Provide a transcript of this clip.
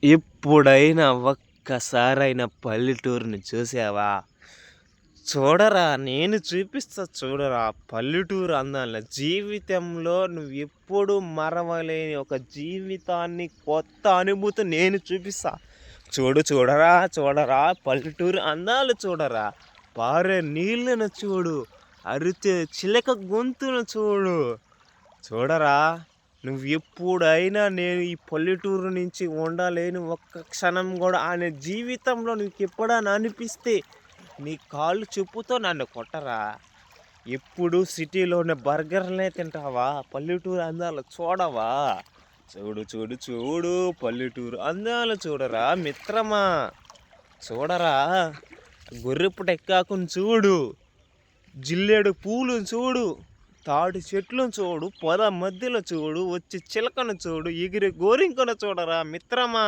ఎప్పుడైనా ఒక్కసారైనా పల్లెటూరుని చూసావా? చూడరా, నేను చూపిస్తా చూడరా పల్లెటూరు అందాల జీవితంలో నువ్వు ఎప్పుడు మరవలేని ఒక జీవితాన్ని, కొత్త అనుభూతి నేను చూపిస్తా. చూడరా చూడరా పల్లెటూరు అందాలు చూడరా, పారే నీళ్ళను చూడు, అరిచే చిలక గొంతును చూడు. చూడరా, నువ్వు ఎప్పుడైనా నేను ఈ పల్లెటూరు నుంచి ఉండలేని ఒక్క క్షణం కూడా అనే జీవితంలో నీకు ఎప్పుడైనా అనిపిస్తే నీ కాళ్ళు చెప్పుతో నన్ను కొట్టరా. ఎప్పుడు సిటీలోనే బర్గర్లే తింటావా? పల్లెటూరు అందాలు చూడవా? చూడు చూడు చూడు పల్లెటూరు అందాలు చూడరా మిత్రమా. చూడరా, గొర్రెపుట ఎక్కాకుని చూడు, జిల్లేడు పూలు చూడు, తాటి చెట్లను చూడు, పొద మధ్యలో చూడు, వచ్చి చిలకను చూడు, ఎగిరే గోరింకను చూడరా మిత్రమా.